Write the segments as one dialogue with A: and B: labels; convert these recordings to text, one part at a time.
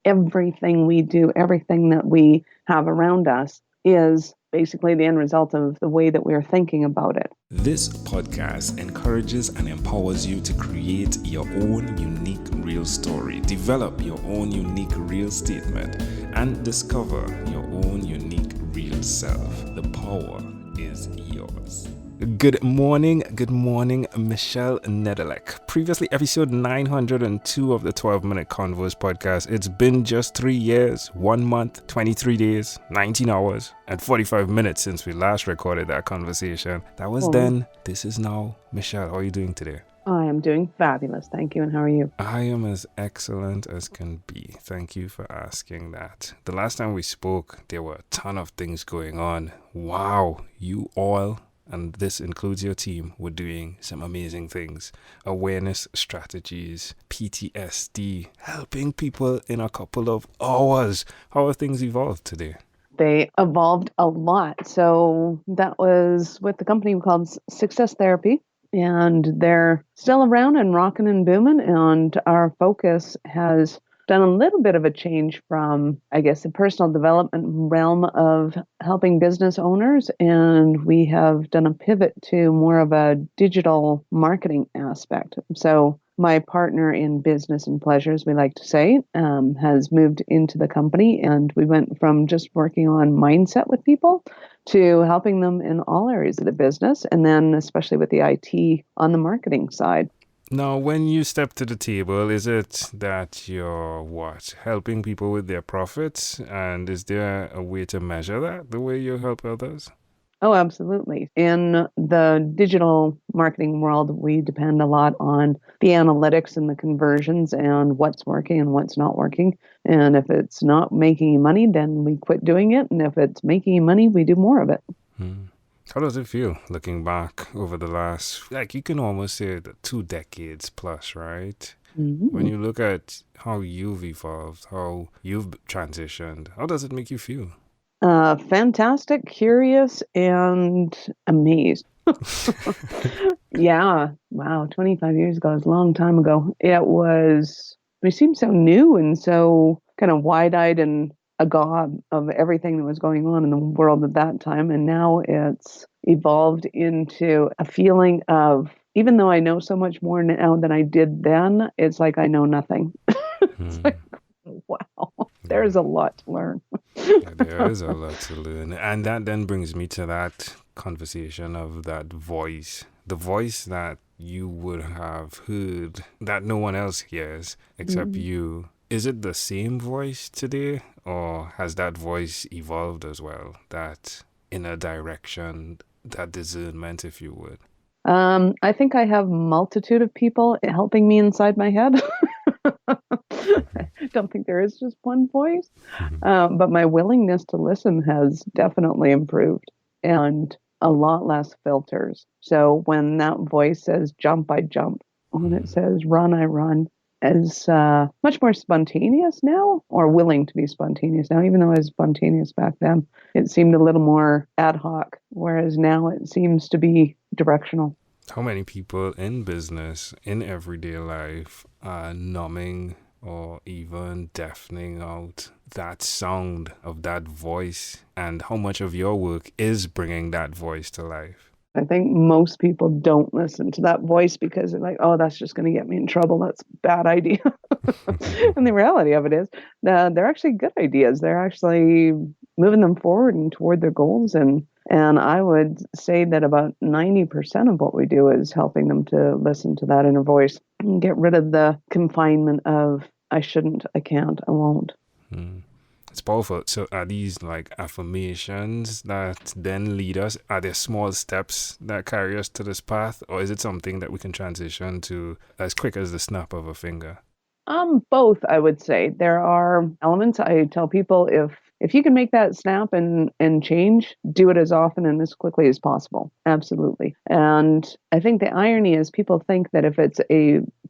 A: everything we do, everything that we have around us is basically the end result of the way that we're thinking about it.
B: This podcast encourages and empowers you to create your own unique real story, develop your own unique real statement, and discover your own unique real self. The power is yours. Good morning, Michelle Nedelec. Previously, episode 902 of the 12-Minute Convos podcast. It's been just 3 years, 1 month, 23 days, 19 hours, and 45 minutes since we last recorded that conversation. That was then. This is now. Michelle, how are you doing today?
A: I am doing fabulous, thank you. And how are you?
B: I am as excellent as can be. Thank you for asking that. The last time we spoke, there were a ton of things going on. Wow, you all, and this includes your team, were doing some amazing things. Awareness strategies, PTSD, helping people in a couple of hours. How have things evolved today?
A: They evolved a lot. So that was with the company called Success Therapy. And they're still around and rocking and booming. And our focus has done a little bit of a change from, I guess, the personal development realm of helping business owners. And we have done a pivot to more of a digital marketing aspect. So my partner in business and pleasures, we like to say, has moved into the company. And we went from just working on mindset with people to helping them in all areas of the business, and then especially with the IT on the marketing side.
B: Now, when you step to the table, is it that you're helping people with their profits? And is there a way to measure that, the way you help others?
A: Oh, absolutely. In the digital marketing world, we depend a lot on the analytics and the conversions and what's working and what's not working. And if it's not making you money, then we quit doing it. And if it's making you money, we do more of it.
B: How does it feel looking back over the last, you can almost say 2 decades plus, right?
A: Mm-hmm.
B: When you look at how you've evolved, how you've transitioned, how does it make you feel?
A: Fantastic, curious, and amazed. Yeah. Wow. 25 years ago is a long time ago. We seemed so new and so kind of wide-eyed and agog of everything that was going on in the world at that time. And now it's evolved into a feeling of, even though I know so much more now than I did then, it's like I know nothing. It's like, wow, there's a lot to learn.
B: There is a lot to learn. And that then brings me to that conversation of that voice. The voice that you would have heard that no one else hears except you. Is it the same voice today, or has that voice evolved as well? That inner direction, that discernment, if you would?
A: I think I have a multitude of people helping me inside my head. I don't think there is just one voice, but my willingness to listen has definitely improved, and a lot less filters. So when that voice says jump, I jump. When it says run, I run. Is much more spontaneous now, or willing to be spontaneous now. Even though I was spontaneous back then, it seemed a little more ad hoc, whereas now it seems to be directional.
B: How many people in business, in everyday life, are numbing or even deafening out that sound of that voice? And how much of your work is bringing that voice to life?
A: I think most people don't listen to that voice because they're like, oh, that's just going to get me in trouble. That's a bad idea. And the reality of it is they're actually good ideas. They're actually moving them forward and toward their goals. And I would say that about 90% of what we do is helping them to listen to that inner voice and get rid of the confinement of I shouldn't, I can't, I won't.
B: It's powerful. So are these affirmations that then lead us? Are there small steps that carry us to this path? Or is it something that we can transition to as quick as the snap of a finger?
A: Both, I would say. There are elements. I tell people if you can make that snap and change, do it as often and as quickly as possible. Absolutely. And I think the irony is people think that if it's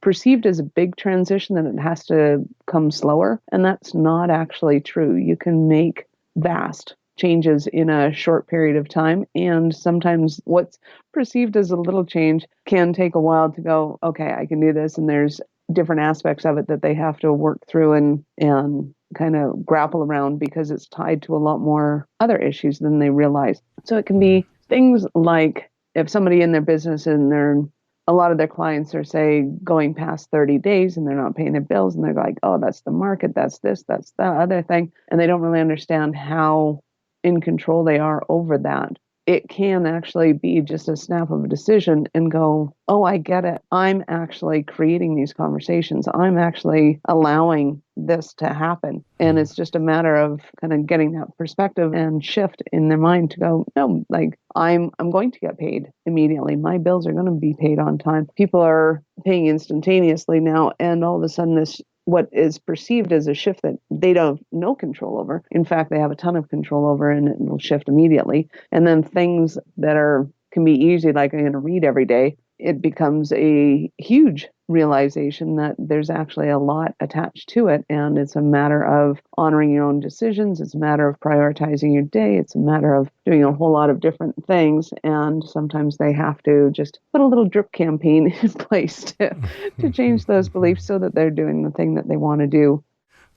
A: perceived as a big transition, then it has to come slower. And that's not actually true. You can make vast changes in a short period of time. And sometimes what's perceived as a little change can take a while to go, okay, I can do this. And there's different aspects of it that they have to work through and kind of grapple around because it's tied to a lot more other issues than they realize. So it can be things like if somebody in their business and a lot of their clients are, say, going past 30 days and they're not paying their bills and they're like, oh, that's the market, that's this, that's the other thing. And they don't really understand how in control they are over that. It can actually be just a snap of a decision and go, oh, I get it. I'm actually creating these conversations. I'm actually allowing this to happen. And it's just a matter of kind of getting that perspective and shift in their mind to go, no, like I'm going to get paid immediately. My bills are going to be paid on time. People are paying instantaneously now. And all of a sudden this what is perceived as a shift that they don't have no control over. In fact, they have a ton of control over, and it will shift immediately. And then things that can be easy, like I'm going to read every day, it becomes a huge realization that there's actually a lot attached to it. And it's a matter of honoring your own decisions. It's a matter of prioritizing your day. It's a matter of doing a whole lot of different things. And sometimes they have to just put a little drip campaign in place to change those beliefs so that they're doing the thing that they want to do.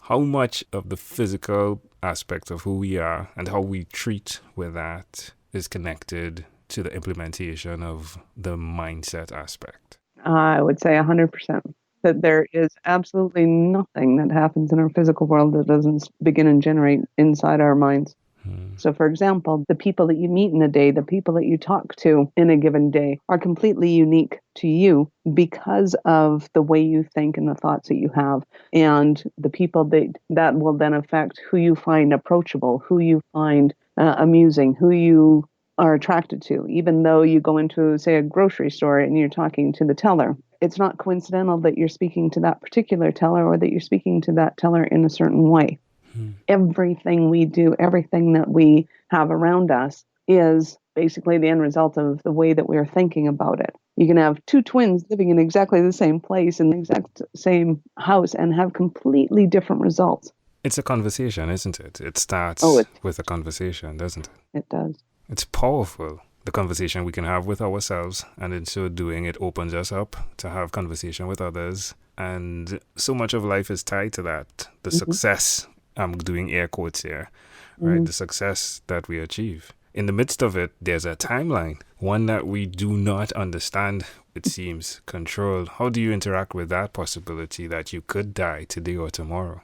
B: How much of the physical aspect of who we are and how we treat with that is connected to the implementation of the mindset aspect?
A: I would say 100%. That there is absolutely nothing that happens in our physical world that doesn't begin and generate inside our minds. So, for example, the people that you meet in a day, the people that you talk to in a given day are completely unique to you because of the way you think and the thoughts that you have. And the people that will then affect who you find approachable, who you find amusing, who you are attracted to, even though you go into, say, a grocery store and you're talking to the teller. It's not coincidental that you're speaking to that particular teller or that you're speaking to that teller in a certain way. Everything we do, everything that we have around us is basically the end result of the way that we're thinking about it. You can have two twins living in exactly the same place in the exact same house and have completely different results.
B: It's a conversation, isn't it? It starts with a conversation, doesn't it?
A: It does.
B: It's powerful, the conversation we can have with ourselves, and in so doing, it opens us up to have conversation with others. And so much of life is tied to that. The success, I'm doing air quotes here, right? The success that we achieve. In the midst of it, there's a timeline, one that we do not understand, it seems, control. How do you interact with that possibility that you could die today or tomorrow?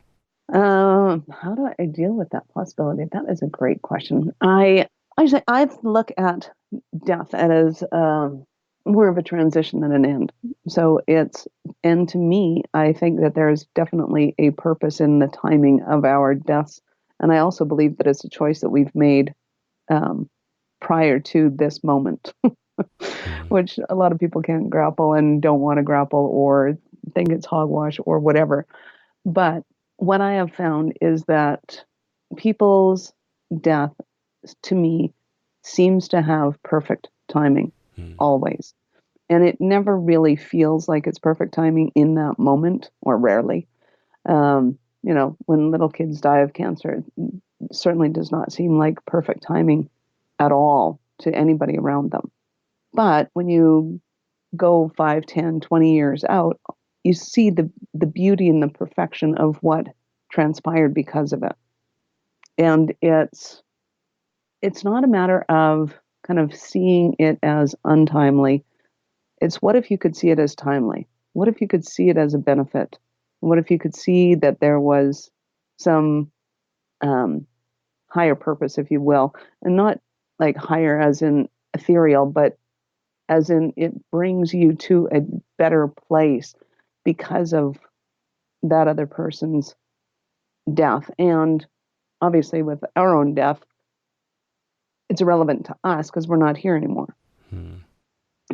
A: How do I deal with that possibility? That is a great question. I look at death as more of a transition than an end. So and to me, I think that there's definitely a purpose in the timing of our deaths. And I also believe that it's a choice that we've made prior to this moment, which a lot of people can't grapple and don't want to grapple or think it's hogwash or whatever. But what I have found is that people's death, to me, seems to have perfect timing always. And it never really feels like it's perfect timing in that moment, or rarely. When little kids die of cancer, it certainly does not seem like perfect timing at all to anybody around them. But when you go 5, 10, 20 years out, you see the beauty and the perfection of what transpired because of it. And it's not a matter of kind of seeing it as untimely. It's what if you could see it as timely? What if you could see it as a benefit? What if you could see that there was some higher purpose, if you will, and not like higher as in ethereal, but as in it brings you to a better place because of that other person's death. And obviously with our own death, it's irrelevant to us because we're not here anymore.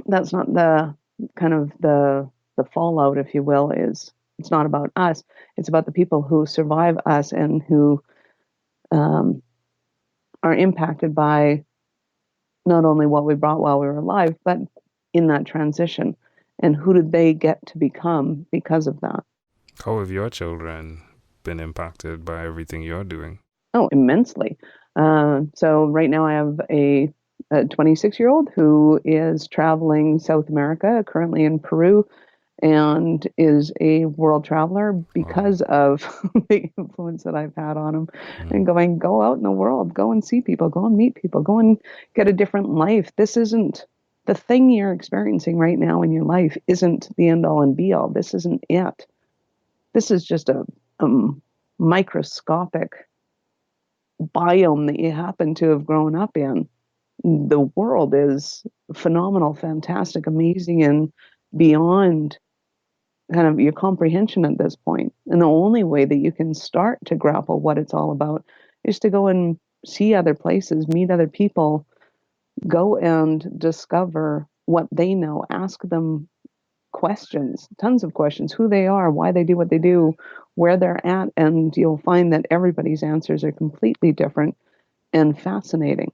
A: That's not the kind of the fallout, if you will, it's not about us. It's about the people who survive us and who are impacted by not only what we brought while we were alive, but in that transition. And who did they get to become because of that?
B: How have your children been impacted by everything you're doing?
A: Oh, immensely. So right now I have a 26-year-old who is traveling South America, currently in Peru, and is a world traveler
B: Wow.
A: because of the influence that I've had on him.
B: Mm.
A: And going, go out in the world, go and see people, go and meet people, go and get a different life. This isn't the thing you're experiencing right now in your life, isn't the end all and be all. This isn't it. This is just a microscopic biome that you happen to have grown up in. The world is phenomenal, fantastic, amazing, and beyond kind of your comprehension at this point. And the only way that you can start to grapple what it's all about is to go and see other places, meet other people, go and discover what they know, ask them questions, tons of questions, who they are, why they do what they do, where they're at, and you'll find that everybody's answers are completely different and fascinating.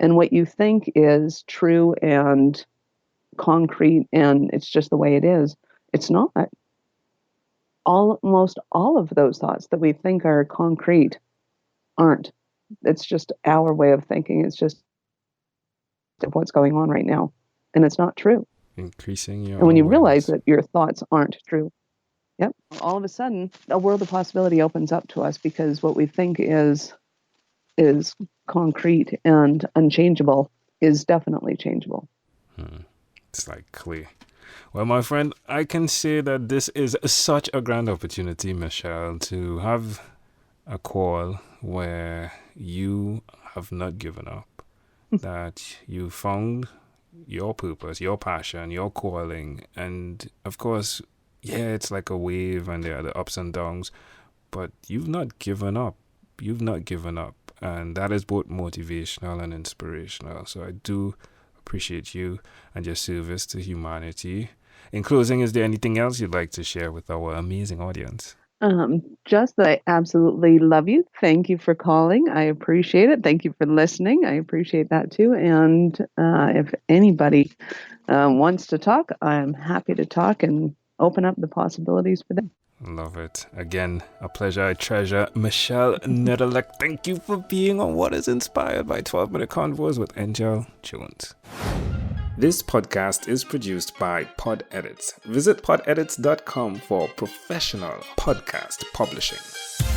A: And what you think is true and concrete and it's just the way it is, it's not. Almost all of those thoughts that we think are concrete aren't. It's just our way of thinking. It's just what's going on right now. And it's not true.
B: Increasing your
A: And when you realize
B: awareness.
A: that your thoughts aren't true, yep, all of a sudden a world of possibility opens up to us because what we think is concrete and unchangeable is definitely changeable.
B: It's like clear. Well, my friend, I can say that this is such a grand opportunity, Michelle, to have a call where you have not given up, that you found your purpose, your passion, your calling. And of course, yeah, it's like a wave and there are the ups and downs, but you've not given up. You've not given up. And that is both motivational and inspirational. So I do appreciate you and your service to humanity. In closing, is there anything else you'd like to share with our amazing audience?
A: Just that I absolutely love you. Thank you for calling. I appreciate it. Thank you for listening. I appreciate that too. And if anybody wants to talk, I'm happy to talk and open up the possibilities for them.
B: Love it. Again, a pleasure. I treasure. Michelle Nedelec, thank you for being on What is Inspired by 12-Minute Convos with Angel Jones. This podcast is produced by Pod Edits. Visit podedits.com for professional podcast publishing.